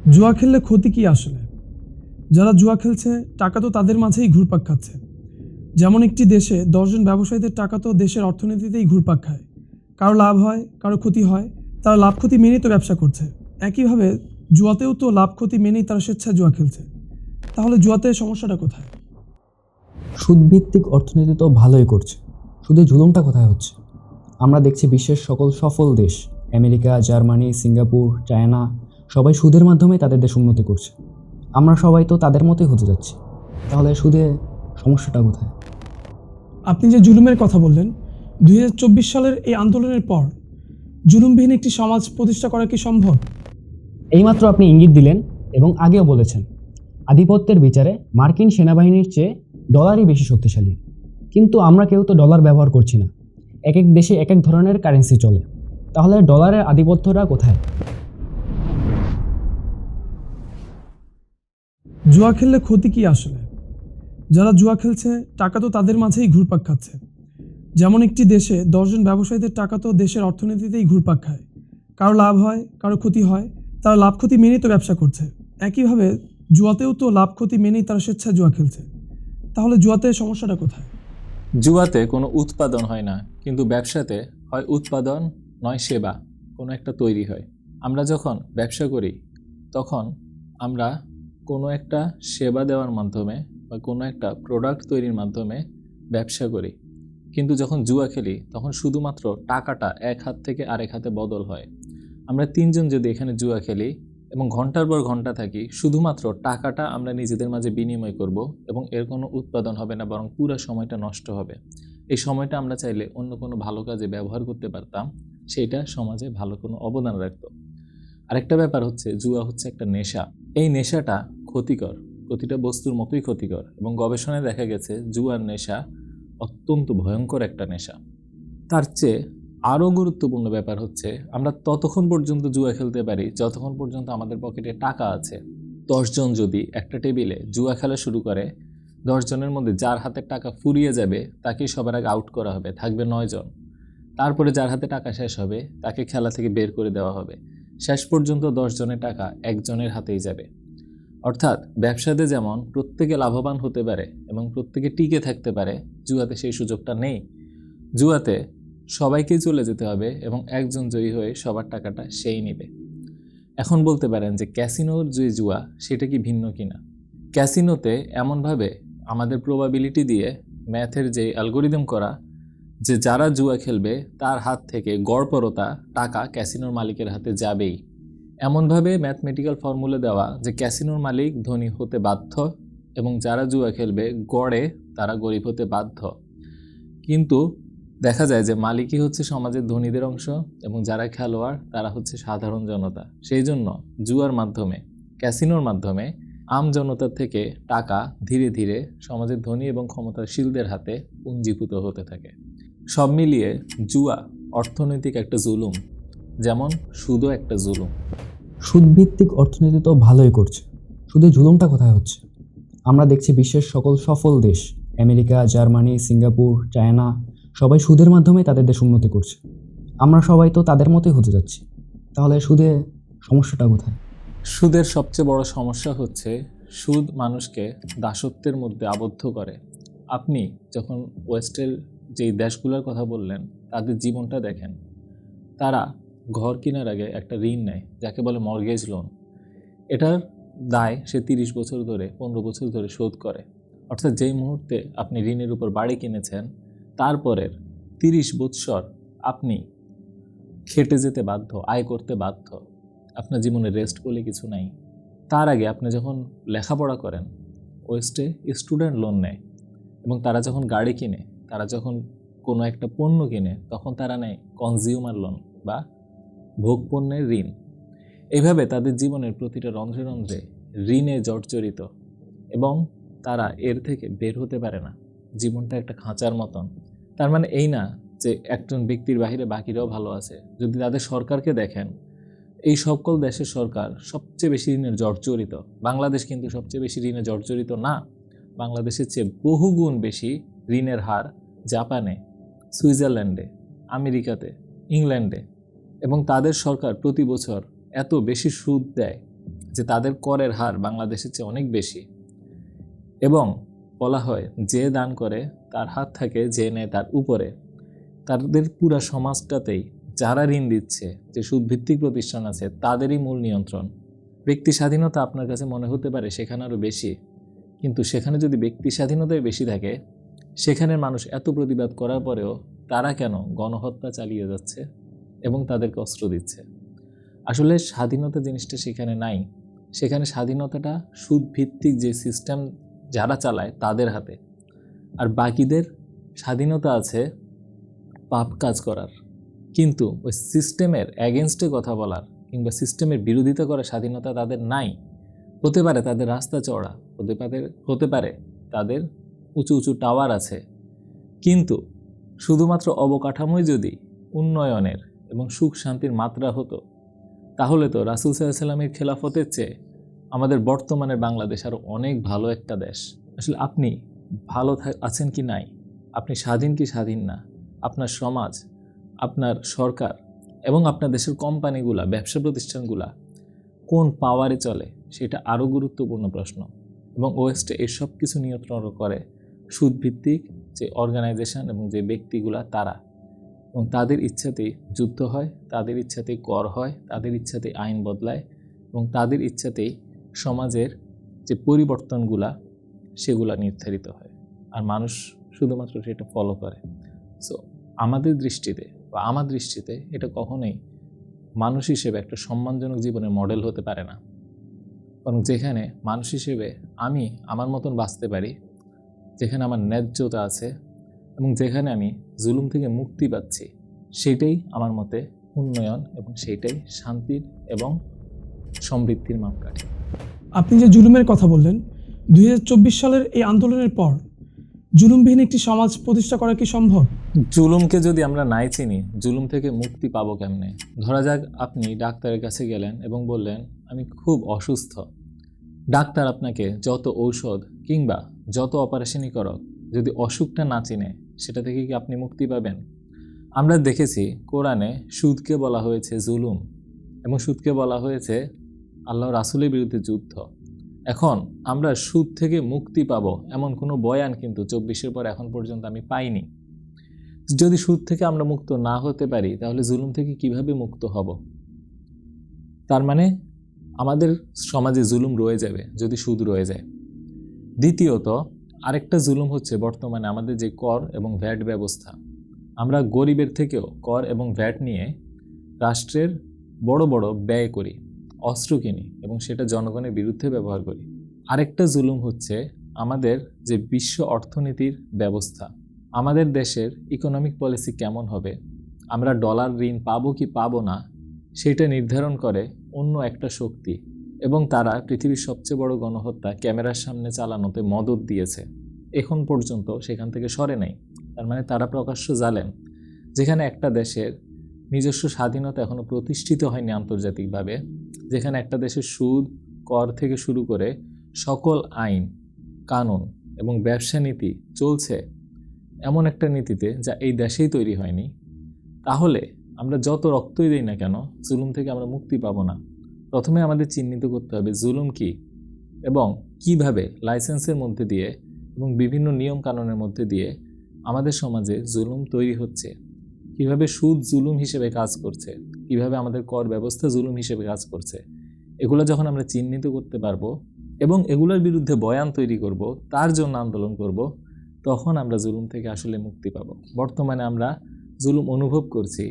জুয়া খেললে ক্ষতি কি আসলে? যারা জুয়া খেলছে টাকা তো তাদের মাঝেই ঘুরপাক খাচ্ছে। যেমন একটি দেশে ১০ জন ব্যবসায়ীদের টাকা তো দেশের অর্থনীতিতেই ঘুরপাক খায়। কারো লাভ হয়, কারো ক্ষতি হয়। তারা লাভ ক্ষতি মেনেই তো ব্যবসা করছে। একইভাবে জুয়াতেও তো লাভ ক্ষতি মেনেই তারা স্বেচ্ছায় জুয়া খেলছে। তাহলে জুয়াতে সমস্যাটা কোথায়? সুদভিত্তিক অর্থনীতি তো ভালোই করছে, শুধু জুলুমটা কোথায় হচ্ছে? আমরা দেখছি বিশ্বের সকল সফল দেশ আমেরিকা, জার্মানি, সিঙ্গাপুর, চায়না সবাই সুদের মাধ্যমে তাদের দেশ উন্নতি করছে। আমরা সবাই তো তাদের মতোই হতে যাচ্ছি। তাহলে সুদে সমস্যাটা কোথায়? আপনি যে জুলুমের কথা বললেন, ২০২৪ সালের এই আন্দোলনের পর জুলুমবিহীন একটি সমাজ প্রতিষ্ঠা করা কি সম্ভব? এইমাত্র আপনি ইঙ্গিত দিলেন এবং আগেও বলেছেন, আধিপত্যের বিচারে মার্কিন সেনাবাহিনীর চেয়ে ডলারই বেশি শক্তিশালী। কিন্তু আমরা কেউ তো ডলার ব্যবহার করছি না। এক এক দেশে এক এক ধরনের কারেন্সি চলে। তাহলে ডলারের আধিপত্যটা কোথায়? জুয়া খেললে ক্ষতি কি আসলে? যারা জুয়া খেলছে টাকা তো তাদের মাঝেই ঘুরপাক খাচ্ছে। যেমন একটি দেশে ১০ জন ব্যবসায়ীদের টাকা তো দেশের অর্থনীতিতেই ঘুরপাক খায়। কারো লাভ হয়, কারো ক্ষতি হয়। তারা লাভ ক্ষতি মেনেই তো ব্যবসা করছে। একইভাবে জুয়াতেও তো লাভ ক্ষতি মেনেই তারা স্বেচ্ছায় জুয়া খেলছে। তাহলে জুয়াতে সমস্যাটা কোথায়? জুয়াতে কোনো উৎপাদন হয় না, কিন্তু ব্যবসাতে হয় উৎপাদন নয় সেবা কোনো একটা তৈরি হয়। আমরা যখন ব্যবসা করি তখন আমরা কোনো একটা সেবা দেওয়ার মাধ্যমে বা কোনো একটা প্রোডাক্ট তৈরির মাধ্যমে ব্যবসা করি। কিন্তু যখন জুয়া খেলি তখন শুধুমাত্র টাকাটা এক হাত থেকে আরেক হাতে বদল হয়। আমরা তিনজন যদি এখানে জুয়া খেলি এবং ঘন্টার পর ঘন্টা থাকি, শুধুমাত্র টাকাটা আমরা নিজেদের মাঝে বিনিময় করব এবং এর কোনো উৎপাদন হবে না, বরং পুরো সময়টা নষ্ট হবে। এই সময়টা আমরা চাইলে অন্য কোনো ভালো কাজে ব্যবহার করতে পারতাম, সেইটা সমাজে ভালো কোনো অবদান রাখতো। আরেকটা ব্যাপার হচ্ছে, জুয়া হচ্ছে একটা নেশা। এই নেশাটা ক্ষতিকর, প্রতিটা বস্তুর মতোই ক্ষতিকর, এবং গবেষণায় দেখা গেছে জুয়ার নেশা অত্যন্ত ভয়ঙ্কর একটা নেশা। তার চেয়ে আরও গুরুত্বপূর্ণ ব্যাপার হচ্ছে, আমরা ততক্ষণ পর্যন্ত জুয়া খেলতে পারি যতক্ষণ পর্যন্ত আমাদের পকেটে টাকা আছে। ১০ জন যদি একটা টেবিলে জুয়া খেলা শুরু করে, ১০ জনের মধ্যে যার হাতে টাকা ফুরিয়ে যাবে তাকেই সবার আগে আউট করা হবে, থাকবে ৯ জন। তারপরে যার হাতে টাকা শেষ হবে তাকে খেলা থেকে বের করে দেওয়া হবে। শেষ পর্যন্ত ১০ জনের টাকা একজনের হাতেই যাবে। অর্থাৎ ব্যবসাতে যেমন প্রত্যেকে লাভবান হতে পারে এবং প্রত্যেকে টিকে থাকতে পারে, জুয়াতে সেই সুযোগটা নেই। জুয়াতে সবাইকেই চলে যেতে হবে এবং একজন জয়ী হয়ে সবার টাকাটা সেই নেবে। এখন বলতে পারেন যে ক্যাসিনোর যে জুয়া সেটা কি ভিন্ন কিনা? ক্যাসিনোতে এমনভাবে আমাদের প্রবাবিলিটি দিয়ে ম্যাথের যে অ্যালগোরিদম করা, যে যারা জুয়া খেলবে তার হাত থেকে গড়পড়তা টাকা ক্যাসিনোর মালিকের হাতে যাবেই। এমনভাবে ম্যাথমেটিক্যাল ফর্মুলা দেওয়া যে ক্যাসিনোর মালিক ধনী হতে বাধ্য এবং যারা জুয়া খেলবে গড়ে তারা গরিব হতে বাধ্য। কিন্তু দেখা যায় যে মালিকই হচ্ছে সমাজের ধনীদের অংশ এবং যারা খেলোয়াড় তারা হচ্ছে সাধারণ জনতা। সেই জন্য জুয়ার মাধ্যমে, ক্যাসিনোর মাধ্যমে আম জনতার থেকে টাকা ধীরে ধীরে সমাজের ধনী এবং ক্ষমতাশীলদের হাতে পুঞ্জীভূত হতে থাকে। সব মিলিয়ে জুয়া অর্থনৈতিক একটা জুলুম, যেমন সুদও একটা জুলুম। সুদভিত্তিক অর্থনীতি তো ভালোই করছে, শুধু জুলুমটা কোথায় হচ্ছে? আমরা দেখছি বিশ্বের সকল সফল দেশ আমেরিকা, জার্মানি, সিঙ্গাপুর, চায়না সবাই সুদের মাধ্যমে তাদের দেশ উন্নতি করছে। আমরা সবাই তো তাদের মতোই হতে যাচ্ছি। তাহলে সুদে সমস্যাটা কোথায়? সুদের সবচেয়ে বড় সমস্যা হচ্ছে, সুদ মানুষকে দাসত্বের মধ্যে আবদ্ধ করে। আপনি যখন ওয়েস্টের যেই দেশগুলোর কথা বললেন তাদের জীবনটা দেখেন, তারা ঘর কেনার আগে একটা ঋণ নেয় যাকে বলে মর্গেজ লোন। এটার দায় সে 30 বছর ধরে, 15 বছর ধরে শোধ করে। অর্থাৎ যেই মুহূর্তে আপনি ঋণের উপর বাড়ি কিনেছেন তারপরের 30 বছর আপনি খেটে যেতে বাধ্য, আয় করতে বাধ্য। আপনার জীবনে রেস্ট বলে কিছু নাই। তার আগে আপনি যখন লেখাপড়া করেন, ওয়েস্টে স্টুডেন্ট লোন নেয়, এবং তারা যখন গাড়ি কিনে, তারা যখন কোনো একটা পণ্য কিনে, তখন তারা নেয় কনজিউমার লোন বা ভোগপণ্যের ঋণ। এইভাবে তাদের জীবনের প্রতিটা রন্ধ্রে রন্ধ্রে ঋণে জর্জরিত, এবং তারা এর থেকে বের হতে পারে না। জীবনটা একটা খাঁচার মতন। তার মানে এই না যে একজন ব্যক্তির বাহিরে বাকিরাও ভালো আছে। যদি তাদের সরকারকে দেখেন, এই সকল দেশের সরকার সবচেয়ে বেশি ঋণে জর্জরিত। বাংলাদেশ কিন্তু সবচেয়ে বেশি ঋণে জর্জরিত না। বাংলাদেশের চেয়ে বহুগুণ বেশি ঋণের হার জাপানে, সুইজারল্যান্ডে, আমেরিকাতে, ইংল্যান্ডে, এবং তাদের সরকার প্রতি বছর এত বেশি সুদ দেয় যে তাদের করের হার বাংলাদেশের চেয়ে অনেক বেশি, এবং বলা হয় যে দান করে তার হাত থাকে, যে নেয় তার উপরে। তাদের পুরা সমাজটাতেই যারা ঋণ দিচ্ছে, যে সুদভিত্তিক প্রতিষ্ঠান আছে, তাদেরই মূল নিয়ন্ত্রণ। ব্যক্তি স্বাধীনতা আপনার কাছে মনে হতে পারে সেখানে আরও বেশি, কিন্তু সেখানে যদি ব্যক্তি স্বাধীনতাই বেশি থাকে, সেখানের মানুষ এত প্রতিবাদ করার পরেও তারা কেন গণহত্যা চালিয়ে যাচ্ছে এবং তাদেরকে অস্ত্র দিচ্ছে? আসলে স্বাধীনতা জিনিসটা সেখানে নাই। সেখানে স্বাধীনতাটা সুদভিত্তিক যে সিস্টেম যারা চালায় তাদের হাতে, আর বাকিদের স্বাধীনতা আছে পাপ কাজ করার, কিন্তু ওই সিস্টেমের অ্যাগেনস্টে কথা বলার কিংবা সিস্টেমের বিরোধিতা করার স্বাধীনতা তাদের নাই। হতে পারে তাদের রাস্তা চওড়া, হতে পারে তাদের উঁচু উঁচু টাওয়ার আছে, কিন্তু শুধুমাত্র অবকাঠামোই যদি উন্নয়নের এবং সুখ শান্তির মাত্রা হতো, তাহলে তো রাসূল সাল্লাল্লাহু আলাইহি ওয়াসাল্লামের খেলাফতের চেয়ে আমাদের বর্তমানের বাংলাদেশ আরও অনেক ভালো একটা দেশ। আসলে আপনি ভালো আছেন কি নাই, আপনি স্বাধীন কি স্বাধীন না, আপনার সমাজ, আপনার সরকার এবং আপনার দেশের কোম্পানিগুলা, ব্যবসা প্রতিষ্ঠানগুলা কোন পাওয়ারে চলে, সেটা আরও গুরুত্বপূর্ণ প্রশ্ন। এবং ওয়েস্টে এই সব কিছু নিয়ন্ত্রণ করে সুদভিত্তিক যে অর্গানাইজেশন এবং যে ব্যক্তিগুলা তারা, এবং তাদের ইচ্ছাতেই যুদ্ধ হয়, তাদের ইচ্ছাতেই কর হয়, তাদের ইচ্ছাতেই আইন বদলায়, এবং তাদের ইচ্ছাতেই সমাজের যে পরিবর্তনগুলা সেগুলা নির্ধারিত হয়, আর মানুষ শুধুমাত্র সেটা ফলো করে। সো আমাদের দৃষ্টিতে বা আমার দৃষ্টিতে এটা কখনোই মানুষ হিসেবে একটা সম্মানজনক জীবনের মডেল হতে পারে না। কারণ যেখানে মানুষ হিসেবে আমি আমার মতন বাঁচতে পারি, যেখানে আমার ন্যায্যতা আছে এবং যেখানে আমি জুলুম থেকে মুক্তি পাচ্ছি, সেটাই আমার মতে উন্নয়ন এবং সেটাই শান্তির এবং সমৃদ্ধির মাপকাঠি। আপনি যে জুলুমের কথা বললেন, 2024 সালের এই আন্দোলনের পর জুলুমবিহীন একটি সমাজ প্রতিষ্ঠা করা কি সম্ভব? জুলুমকে যদি আমরা নাই চিনি, জুলুম থেকে মুক্তি পাবো কেমনে? ধরা যাক আপনি ডাক্তারের কাছে গেলেন এবং বললেন আমি খুব অসুস্থ। ডাক্তার আপনাকে যত ঔষধ কিংবা যত অপারেশনই করক, যদি অসুখটা না চিনে, সেটা থেকে কি আপনি মুক্তি পাবেন? আমরা দেখেছি কোরআনে সুদকে বলা হয়েছে জুলুম, এবং সুদকে বলা হয়েছে আল্লাহ রাসূলের বিরুদ্ধে যুদ্ধ। এখন আমরা সুদ থেকে মুক্তি পাবো এমন কোনো বয়ান কিন্তু 24-এর পর এখন পর্যন্ত আমি পাইনি। যদি সুদ থেকে আমরা মুক্ত না হতে পারি, তাহলে জুলুম থেকে কিভাবে মুক্ত হব? তার মানে আমাদের সমাজে জুলুম রয়ে যাবে যদি সুদ রয়ে যায়। দ্বিতীয়ত আরেকটা জুলুম হচ্ছে বর্তমানে আমাদের যে কর এবং ভ্যাট ব্যবস্থা। আমরা গরিবের থেকেও কর এবং ভ্যাট নিয়ে রাষ্ট্রের বড় বড় ব্যয় করি, অস্ত্র কিনি এবং সেটা জনগণের বিরুদ্ধে ব্যবহার করি। আরেকটা জুলুম হচ্ছে আমাদের যে বিশ্ব অর্থনীতির ব্যবস্থা। আমাদের দেশের ইকোনমিক পলিসি কেমন হবে, আমরা ডলার ঋণ পাবো কি পাবো না, সেটা নির্ধারণ করে অন্য একটা শক্তি, এবং তারা পৃথিবীর সবচেয়ে বড় গণহত্যা ক্যামেরার সামনে চালানোতে মদত দিয়েছে, এখন পর্যন্ত সেখান থেকে সরে নাই। তার মানে তারা প্রকাশ্য জালেম। যেখানে একটা দেশের নিজস্ব স্বাধীনতা এখনও প্রতিষ্ঠিত হয়নি আন্তর্জাতিকভাবে, যেখানে একটা দেশের সুদ, কর থেকে শুরু করে সকল আইন কানুন এবং ব্যবসা নীতি চলছে এমন একটা নীতিতে যা এই দেশেই তৈরি হয়নি, তাহলে আমরা যত রক্তই দিই না কেন, জুলুম থেকে আমরা মুক্তি পাবো না। প্রথমে আমাদের চিহ্নিত করতে হবে জুলুম কি, এবং কিভাবে লাইসেন্সের মধ্যে দিয়ে এবং বিভিন্ন নিয়ম কানুনের মধ্যে দিয়ে আমাদের সমাজে জুলুম তৈরি হচ্ছে, কিভাবে সুদ জুলুম হিসেবে কাজ করছে, কিভাবে আমাদের কর ব্যবস্থা জুলুম হিসেবে কাজ করছে। এগুলো যখন আমরা চিহ্নিত করতে পারবো এবং এগুলোর বিরুদ্ধে বয়ান তৈরি করব, তার জন্য আন্দোলন করব, তখন আমরা জুলুম থেকে আসলে মুক্তি পাব। বর্তমানে আমরা জুলুম অনুভব করছি,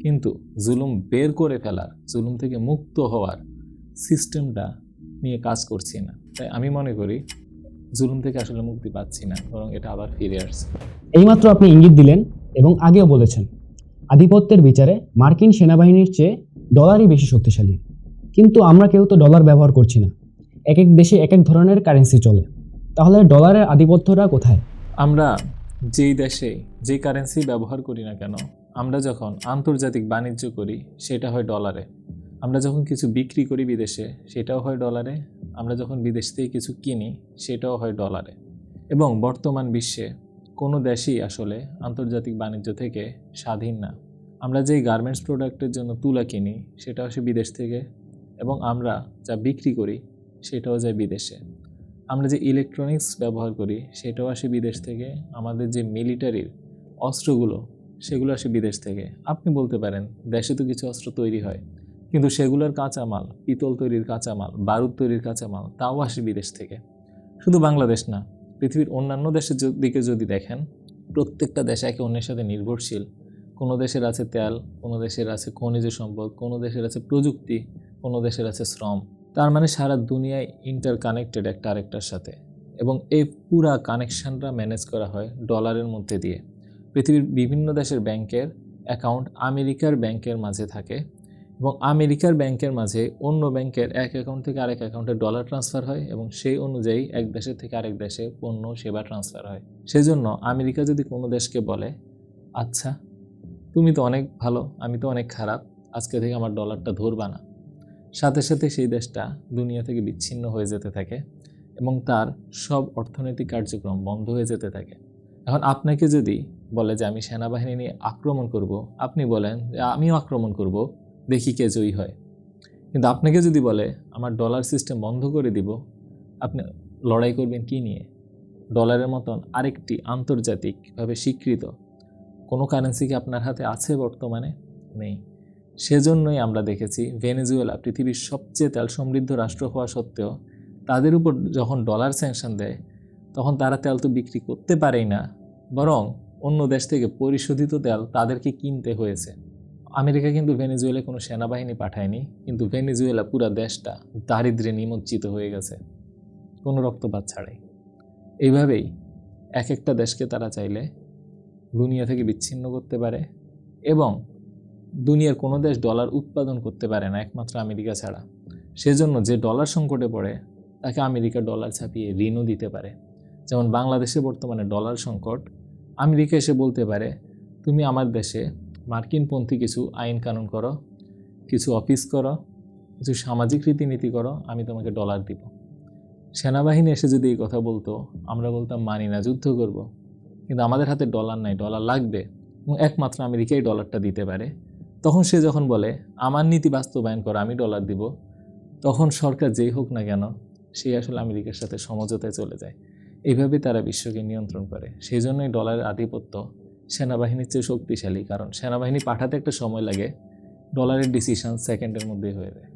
কিন্তু জুলুম বের করে ফেলার, জুলুম থেকে মুক্ত হওয়ার সিস্টেমটা নিয়ে কাজ করছি না। তাই আমি মনে করি জুলুম থেকে আসলে মুক্তি পাচ্ছি না, বরং এটা আবার ফিরে আসছে। এইমাত্র আপনি ইঙ্গিত দিলেন এবং আগেও বলেছেন, আধিপত্যের বিচারে মার্কিন সেনাবাহিনীর চেয়ে ডলারই বেশি শক্তিশালী। কিন্তু আমরা কেউ তো ডলার ব্যবহার করছি না, এক এক দেশে এক এক ধরনের কারেন্সি চলে। তাহলে ডলারের আধিপত্যটা কোথায়? আমরা যেই দেশে যে কারেন্সি ব্যবহার করি না কেন, আমরা যখন আন্তর্জাতিক বাণিজ্য করি সেটা হয় ডলারে, আমরা যখন কিছু বিক্রি করি বিদেশে সেটাও হয় ডলারে, আমরা যখন বিদেশ থেকে কিছু কিনি সেটাও হয় ডলারে। এবং বর্তমান বিশ্বে কোনো দেশই আসলে আন্তর্জাতিক বাণিজ্য থেকে স্বাধীন না। আমরা যেই গার্মেন্টস প্রোডাক্টের জন্য তুলা কিনি সেটা আসে বিদেশ থেকে, এবং আমরা যা বিক্রি করি সেটাও যায় বিদেশে। আমরা যে ইলেকট্রনিক্স ব্যবহার করি সেটাও আসে বিদেশ থেকে। আমাদের যে মিলিটারির অস্ত্রগুলো সেগুলো আসে বিদেশ থেকে। আপনি বলতে পারেন দেশে তো কিছু অস্ত্র তৈরি হয়, কিন্তু সেগুলোর কাঁচামাল, পিতল তৈরির কাঁচামাল, বারুদ তৈরির কাঁচামাল তাও আসে বিদেশ থেকে। শুধু বাংলাদেশ না, পৃথিবীর অন্যান্য দেশের দিকে যদি দেখেন, প্রত্যেকটা দেশ একে অন্যের সাথে নির্ভরশীল। কোনো দেশের আছে তেল, কোনো দেশের আছে খনিজ সম্পদ, কোনো দেশের আছে প্রযুক্তি, কোনো দেশের আছে শ্রম। তার মানে সারা দুনিয়ায় ইন্টারকানেক্টেড একটা আরেকটার সাথে, এবং এই পুরা কানেকশানটা ম্যানেজ করা হয় ডলারের মধ্যে দিয়ে। পৃথিবীর বিভিন্ন দেশের ব্যাংকের অ্যাকাউন্ট আমেরিকার ব্যাংকের মাঝে থাকে, এবং আমেরিকার ব্যাংকের মাঝে অন্য ব্যাংকের এক অ্যাকাউন্ট থেকে আরেক অ্যাকাউন্টে ডলার ট্রান্সফার হয়, এবং সেই অনুযায়ী এক দেশের থেকে আরেক দেশে পণ্য সেবা ট্রান্সফার হয়। সেজন্য আমেরিকা যদি কোনো দেশকে বলে, আচ্ছা তুমি তো অনেক ভালো, আমি তো অনেক খারাপ, আজকে থেকে আমার ডলারটা ধরবা না, সাথে সাথে সেই দেশটা দুনিয়া থেকে বিচ্ছিন্ন হয়ে যেতে থাকে এবং তার সব অর্থনৈতিক কার্যক্রম বন্ধ হয়ে যেতে থাকে। এখন আপনাকে যদি বলে যে আমি সেনাবাহিনী নিয়ে আক্রমণ করব, আপনি বলেন যে আমিও আক্রমণ করব, দেখি কে জয়ী হয়। কিন্তু আপনাকে যদি বলে আমার ডলার সিস্টেম বন্ধ করে দিব, আপনি লড়াই করবেন কি নিয়ে? ডলারের মতন আরেকটি আন্তর্জাতিকভাবে স্বীকৃত কোনো কারেন্সি কি আপনার হাতে আছে বর্তমানে? নেই। সেজন্যই আমরা দেখেছি ভেনেজুয়েলা পৃথিবীর সবচেয়ে তেল সমৃদ্ধ রাষ্ট্র হওয়া সত্ত্বেও তাদের উপর যখন ডলার স্যাংশন দেয় তখন তারা তেল তো বিক্রি করতে পারেই না, বরং অন্য দেশ থেকে পরিশোধিত তেল তাদেরকে কিনতে হয়েছে। আমেরিকা কিন্তু ভেনেজুয়েলায় কোনো সেনাবাহিনী পাঠায়নি, কিন্তু ভেনেজুয়েলা পুরো দেশটা দারিদ্র্যে নিমজ্জিত হয়ে গেছে কোনো রক্তপাত ছাড়াই। এইভাবেই এক একটা দেশকে তারা চাইলে দুনিয়া থেকে বিচ্ছিন্ন করতে পারে, এবং দুনিয়ার কোনো দেশ ডলার উৎপাদন করতে পারে না একমাত্র আমেরিকা ছাড়া। সেজন্য যে ডলার সংকটে পড়ে তাকে আমেরিকা ডলার ছাপিয়ে ঋণও দিতে পারে। যেমন বাংলাদেশে বর্তমানে ডলার সংকট, আমেরিকা এসে বলতে পারে তুমি আমার দেশে মার্কিনপন্থী কিছু আইন কানুন করো, কিছু অফিস করো, কিছু সামাজিক রীতিনীতি করো, আমি তোমাকে ডলার দিব। সেনাবাহিনী এসে যদি এই কথা বলতো, আমরা বলতাম মানি না, যুদ্ধ করব। কিন্তু আমাদের হাতে ডলার নাই, ডলার লাগবে, এবং একমাত্র আমেরিকাই ডলারটা দিতে পারে। তখন সে যখন বলে আমার নীতি বাস্তবায়ন করো, আমি ডলার দিব, তখন সরকার যেই হোক না কেন সে আসলে আমেরিকার সাথে সমঝোতায় চলে যায়। এইভাবে তারা বিশ্বকে নিয়ন্ত্রণ করে। সেই জন্যই ডলারের আধিপত্য সেনাবাহিনীর চেয়ে শক্তিশালী, কারণ সেনাবাহিনী পাঠাতে একটা সময় লাগে, ডলারের ডিসিশন সেকেন্ডের মধ্যেই হয়ে যায়।